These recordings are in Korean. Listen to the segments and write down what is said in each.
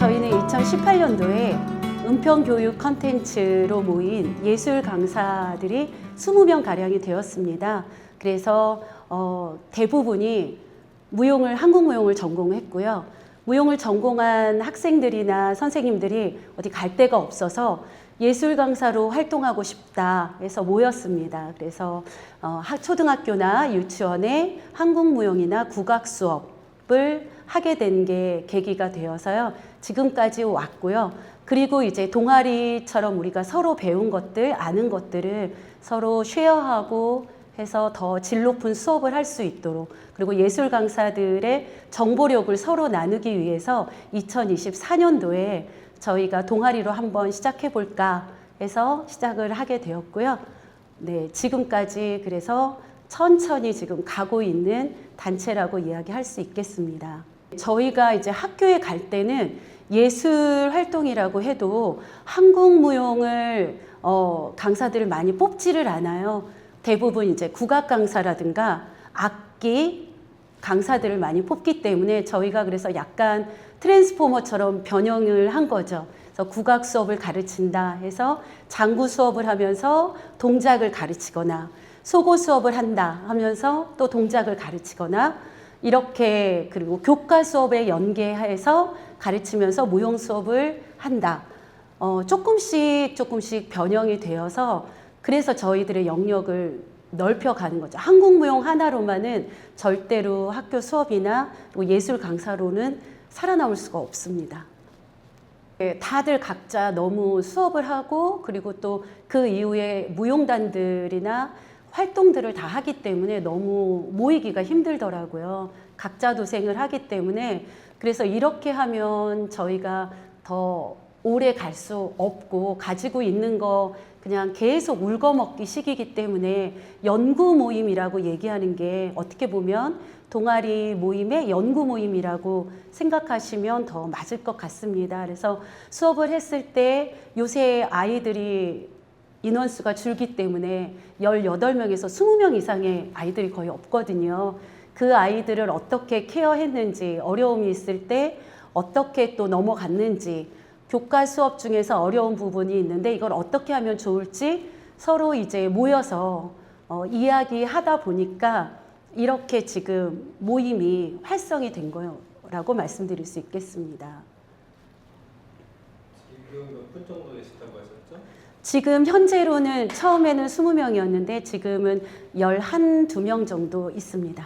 저희는 2018년도에 은평교육 컨텐츠로 모인 예술 강사들이 20명 가량이 되었습니다. 그래서 대부분이 한국 무용을 전공했고요. 무용을 전공한 학생들이나 선생님들이 어디 갈 데가 없어서 예술 강사로 활동하고 싶다 해서 모였습니다. 그래서 초등학교나 유치원에 한국 무용이나 국악 수업을 하게 된 게 계기가 되어서요. 지금까지 왔고요. 그리고 이제 동아리처럼 우리가 서로 배운 것들, 아는 것들을 서로 쉐어하고 해서 더 질 높은 수업을 할 수 있도록, 그리고 예술 강사들의 정보력을 서로 나누기 위해서 2024년도에 저희가 동아리로 한번 시작해 볼까 해서 시작을 하게 되었고요. 네, 지금까지 그래서 천천히 지금 가고 있는 단체라고 이야기할 수 있겠습니다. 저희가 이제 학교에 갈 때는 예술 활동이라고 해도 한국 무용을 강사들을 많이 뽑지를 않아요. 대부분 이제 국악 강사라든가 악기 강사들을 많이 뽑기 때문에 저희가 그래서 약간 트랜스포머처럼 변형을 한 거죠. 그래서 국악 수업을 가르친다 해서 장구 수업을 하면서 동작을 가르치거나, 소고 수업을 한다 하면서 또 동작을 가르치거나, 이렇게, 그리고 교과 수업에 연계해서 가르치면서 무용 수업을 한다. 조금씩 변형이 되어서, 그래서 저희들의 영역을 넓혀가는 거죠. 한국 무용 하나로만은 절대로 학교 수업이나 예술 강사로는 살아남을 수가 없습니다. 다들 각자 너무 수업을 하고, 그리고 또 그 이후에 무용단들이나 활동들을 다 하기 때문에 너무 모이기가 힘들더라고요. 각자 도생을 하기 때문에. 그래서 이렇게 하면 저희가 더 오래 갈 수 없고, 가지고 있는 거 그냥 계속 울거먹기 식이기 때문에 연구 모임이라고 얘기하는 게 어떻게 보면 동아리 모임의 연구 모임이라고 생각하시면 더 맞을 것 같습니다. 그래서 수업을 했을 때 요새 아이들이 인원수가 줄기 때문에 18명에서 20명 이상의 아이들이 거의 없거든요. 그 아이들을 어떻게 케어했는지, 어려움이 있을 때 어떻게 또 넘어갔는지, 교과 수업 중에서 어려운 부분이 있는데 이걸 어떻게 하면 좋을지 서로 이제 모여서 이야기하다 보니까 이렇게 지금 모임이 활성이 된 거라고 말씀드릴 수 있겠습니다. 지금 몇 분 정도 계시다고 하셨죠? 지금 현재로는 처음에는 20명이었는데 지금은 11, 2명 정도 있습니다.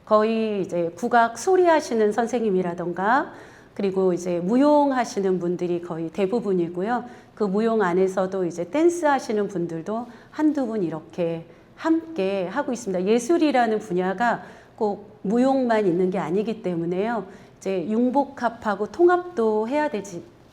거의 이제 국악 소리 하시는 선생님이라던가, 그리고 이제 무용 하시는 분들이 거의 대부분이고요. 그 무용 안에서도 이제 댄스 하시는 분들도 한두 분 이렇게 함께 하고 있습니다. 예술이라는 분야가 꼭 무용만 있는 게 아니기 때문에요. 이제 융복합하고 통합도 해야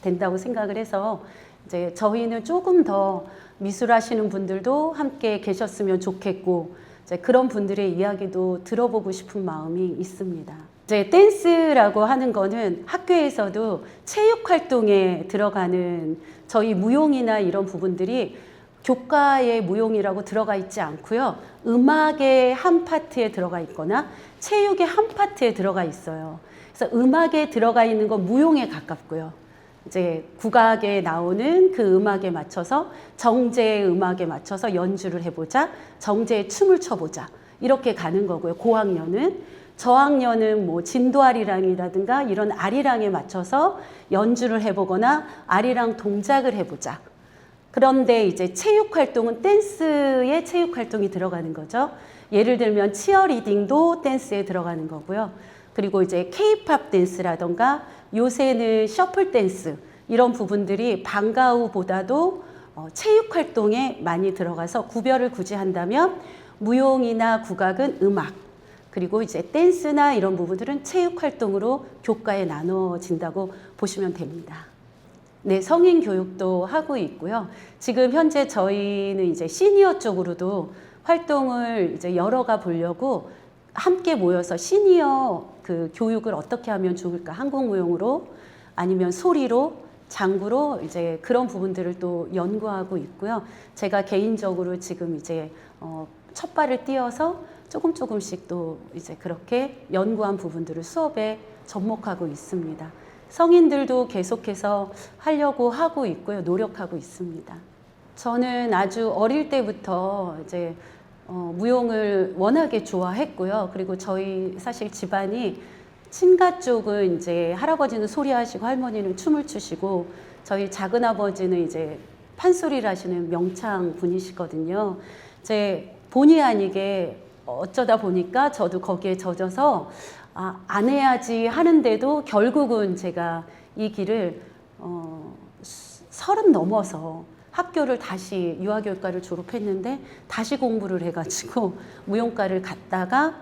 된다고 생각을 해서 이제 저희는 조금 더 미술 하시는 분들도 함께 계셨으면 좋겠고, 이제 그런 분들의 이야기도 들어보고 싶은 마음이 있습니다. 이제 댄스라고 하는 거는 학교에서도 체육 활동에 들어가는, 저희 무용이나 이런 부분들이 교과의 무용이라고 들어가 있지 않고요. 음악의 한 파트에 들어가 있거나 체육의 한 파트에 들어가 있어요. 그래서 음악에 들어가 있는 건 무용에 가깝고요. 이제 국악에 나오는 그 음악에 맞춰서, 정제의 음악에 맞춰서 연주를 해보자, 정제의 춤을 춰보자, 이렇게 가는 거고요. 고학년은. 저학년은 뭐 진도아리랑이라든가 이런 아리랑에 맞춰서 연주를 해보거나 아리랑 동작을 해보자. 그런데 이제 체육 활동은 댄스의 체육 활동이 들어가는 거죠. 예를 들면 치어리딩도 댄스에 들어가는 거고요. 그리고 이제 K-팝 댄스라던가 요새는 셔플 댄스, 이런 부분들이 방과후보다도 체육 활동에 많이 들어가서 구별을 굳이 한다면 무용이나 국악은 음악, 그리고 이제 댄스나 이런 부분들은 체육 활동으로 교과에 나눠진다고 보시면 됩니다. 네, 성인 교육도 하고 있고요. 지금 현재 저희는 이제 시니어 쪽으로도 활동을 이제 열어가 보려고 함께 모여서 시니어 그 교육을 어떻게 하면 좋을까, 한국 무용으로 아니면 소리로, 장구로 이제 그런 부분들을 또 연구하고 있고요. 제가 개인적으로 지금 이제 첫 발을 띄어서 조금씩 또 이제 그렇게 연구한 부분들을 수업에 접목하고 있습니다. 성인들도 계속해서 하려고 하고 있고요. 노력하고 있습니다. 저는 아주 어릴 때부터 이제 무용을 워낙에 좋아했고요. 그리고 저희 사실 집안이 친가 쪽은 이제 할아버지는 소리하시고 할머니는 춤을 추시고 저희 작은아버지는 이제 판소리를 하시는 명창 분이시거든요. 제 본의 아니게 어쩌다 보니까 저도 거기에 젖어서 안 해야지 하는데도 결국은 제가 이 길을 30 넘어서 학교를 다시 유아교육과를 졸업했는데 다시 공부를 해가지고 무용과를 갔다가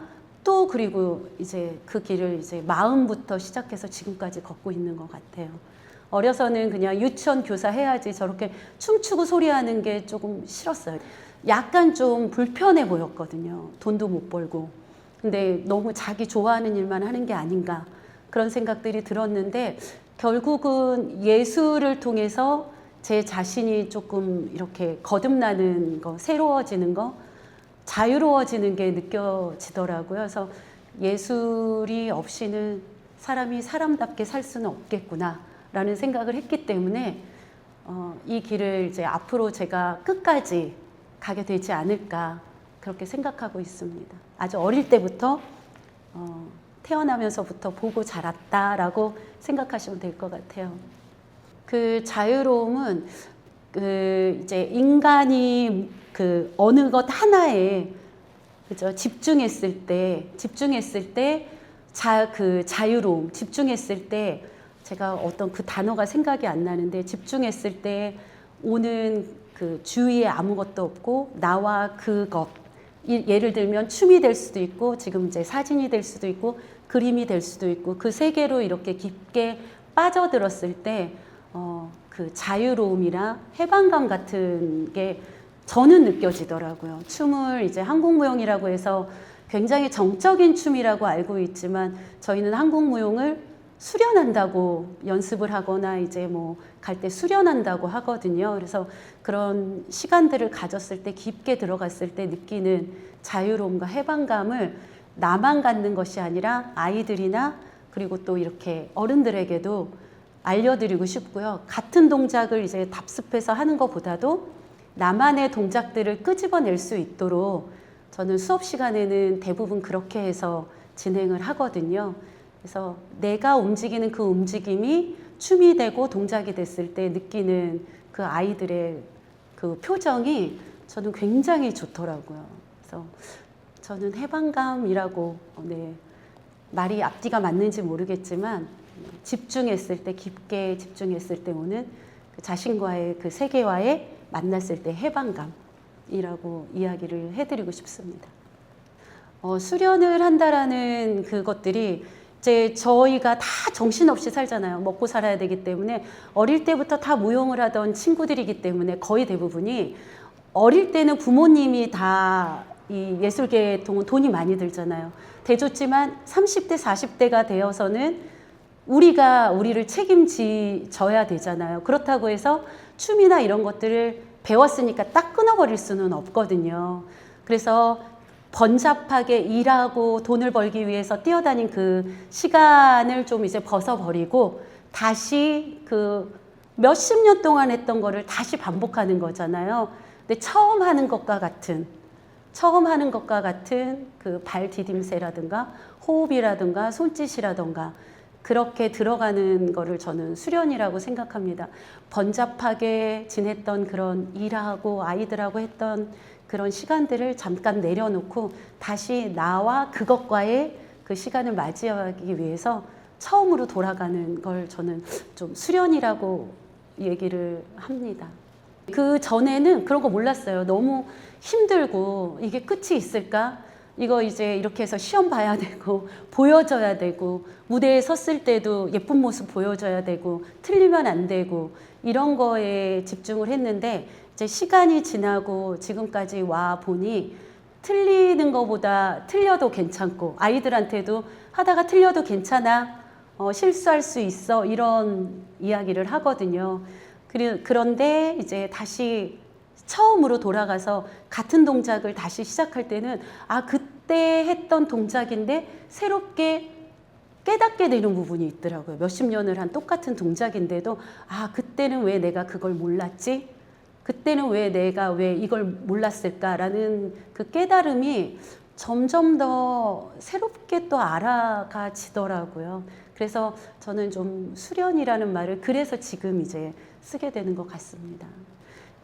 또 그리고 이제 그 길을 이제 마음부터 시작해서 지금까지 걷고 있는 것 같아요. 어려서는 그냥 유치원 교사 해야지 저렇게 춤추고 소리하는 게 조금 싫었어요. 약간 좀 불편해 보였거든요. 돈도 못 벌고. 근데 너무 자기 좋아하는 일만 하는 게 아닌가 그런 생각들이 들었는데 결국은 예술을 통해서 제 자신이 조금 이렇게 거듭나는 거, 새로워지는 거, 자유로워지는 게 느껴지더라고요. 그래서 예술이 없이는 사람이 사람답게 살 수는 없겠구나 라는 생각을 했기 때문에 이 길을 이제 앞으로 제가 끝까지 가게 되지 않을까 그렇게 생각하고 있습니다. 아주 어릴 때부터 태어나면서부터 보고 자랐다라고 생각하시면 될 것 같아요. 그 자유로움은 그 이제 인간이 그 어느 것 하나에 그죠 집중했을 때 그 자유로움 집중했을 때 제가 어떤 그 단어가 생각이 안 나는데 집중했을 때 오는 그 주위에 아무것도 없고 나와 그것 예를 들면 춤이 될 수도 있고 지금 이제 사진이 될 수도 있고 그림이 될 수도 있고 그 세계로 이렇게 깊게 빠져들었을 때 그 자유로움이나 해방감 같은 게 저는 느껴지더라고요. 춤을 이제 한국무용이라고 해서 굉장히 정적인 춤이라고 알고 있지만 저희는 한국무용을 수련한다고 연습을 하거나 이제 뭐 갈 때 수련한다고 하거든요. 그래서 그런 시간들을 가졌을 때 깊게 들어갔을 때 느끼는 자유로움과 해방감을 나만 갖는 것이 아니라 아이들이나 그리고 또 이렇게 어른들에게도 알려드리고 싶고요. 같은 동작을 이제 답습해서 하는 것보다도 나만의 동작들을 끄집어낼 수 있도록 저는 수업 시간에는 대부분 그렇게 해서 진행을 하거든요. 그래서 내가 움직이는 그 움직임이 춤이 되고 동작이 됐을 때 느끼는 그 아이들의 그 표정이 저는 굉장히 좋더라고요. 그래서 저는 해방감이라고 말이 앞뒤가 맞는지 모르겠지만 집중했을 때 깊게 집중했을 때 오는 그 자신과의 그 세계와의 만났을 때 해방감이라고 이야기를 해드리고 싶습니다. 수련을 한다라는 그것들이 이제 저희가 다 정신없이 살잖아요. 먹고 살아야 되기 때문에 어릴 때부터 다 무용을 하던 친구들이기 때문에 거의 대부분이 어릴 때는 부모님이 다 이 예술계통은 돈이 많이 들잖아요. 대줬지만 30대, 40대가 되어서는 우리가 우리를 책임져야 되잖아요. 그렇다고 해서 춤이나 이런 것들을 배웠으니까 딱 끊어버릴 수는 없거든요. 그래서 번잡하게 일하고 돈을 벌기 위해서 뛰어다닌 그 시간을 좀 이제 벗어버리고 다시 그 몇십 년 동안 했던 거를 다시 반복하는 거잖아요. 근데 처음 하는 것과 같은 그 발 디딤새라든가 호흡이라든가 손짓이라든가 그렇게 들어가는 거를 저는 수련이라고 생각합니다. 번잡하게 지냈던 그런 일하고 아이들하고 했던 그런 시간들을 잠깐 내려놓고 다시 나와 그것과의 그 시간을 맞이하기 위해서 처음으로 돌아가는 걸 저는 좀 수련이라고 얘기를 합니다. 그 전에는 그런 거 몰랐어요. 너무 힘들고 이게 끝이 있을까? 이거 이제 이렇게 해서 시험 봐야 되고 보여줘야 되고 무대에 섰을 때도 예쁜 모습 보여줘야 되고 틀리면 안 되고 이런 거에 집중을 했는데 이제 시간이 지나고 지금까지 와 보니 틀리는 것보다 틀려도 괜찮고 아이들한테도 하다가 틀려도 괜찮아 실수할 수 있어 이런 이야기를 하거든요. 그런데 이제 다시 처음으로 돌아가서 같은 동작을 다시 시작할 때는 그때 했던 동작인데 새롭게 깨닫게 되는 부분이 있더라고요. 몇십 년을 한 똑같은 동작인데도 아, 그때는 왜 내가 그걸 몰랐지? 그때는 왜 내가 왜 이걸 몰랐을까라는 그 깨달음이 점점 더 새롭게 또 알아가지더라고요. 그래서 저는 좀 수련이라는 말을 그래서 지금 이제 쓰게 되는 것 같습니다.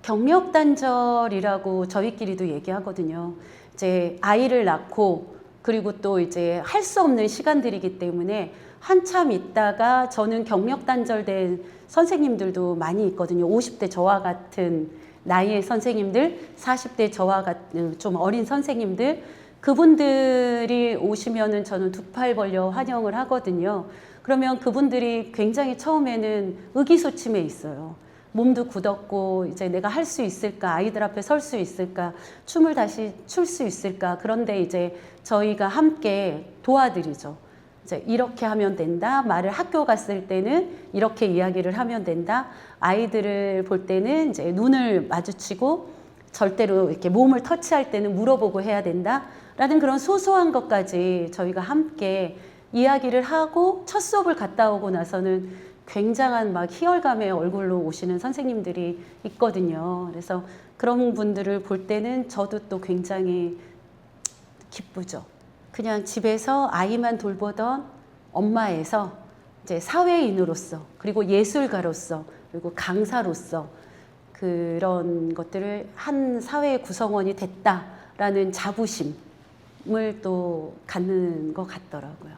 경력단절이라고 저희끼리도 얘기하거든요. 이제 아이를 낳고 그리고 또 이제 할 수 없는 시간들이기 때문에 한참 있다가 저는 경력단절된 선생님들도 많이 있거든요. 50대 저와 같은 나이의 선생님들, 40대 저와 같은 좀 어린 선생님들, 그분들이 오시면은 저는 두 팔 벌려 환영을 하거든요. 그러면 그분들이 굉장히 처음에는 의기소침해 있어요. 몸도 굳었고 이제 내가 할 수 있을까, 아이들 앞에 설 수 있을까, 춤을 다시 출 수 있을까. 그런데 이제 저희가 함께 도와드리죠. 이제 이렇게 하면 된다. 말을 학교 갔을 때는 이렇게 이야기를 하면 된다. 아이들을 볼 때는 이제 눈을 마주치고 절대로 이렇게 몸을 터치할 때는 물어보고 해야 된다. 라는 그런 소소한 것까지 저희가 함께 이야기를 하고 첫 수업을 갔다 오고 나서는 굉장한 막 희열감의 얼굴로 오시는 선생님들이 있거든요. 그래서 그런 분들을 볼 때는 저도 또 굉장히 기쁘죠. 그냥 집에서 아이만 돌보던 엄마에서 이제 사회인으로서 그리고 예술가로서 그리고 강사로서 그런 것들을 한 사회의 구성원이 됐다라는 자부심을 또 갖는 것 같더라고요.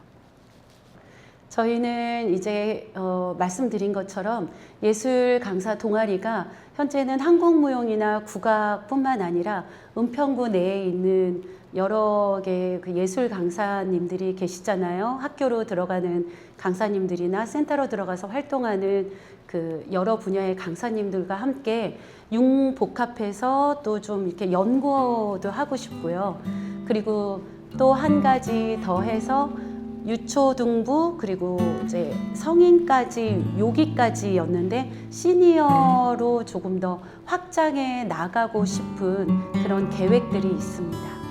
저희는 이제 말씀드린 것처럼 예술 강사 동아리가 현재는 한국무용이나 국악뿐만 아니라 은평구 내에 있는 여러 개의 그 예술 강사님들이 계시잖아요. 학교로 들어가는 강사님들이나 센터로 들어가서 활동하는 그 여러 분야의 강사님들과 함께 융복합해서 또 좀 이렇게 연구도 하고 싶고요. 그리고 또 한 가지 더 해서 유초등부 그리고 이제 성인까지 요기까지였는데 시니어로 조금 더 확장해 나가고 싶은 그런 계획들이 있습니다.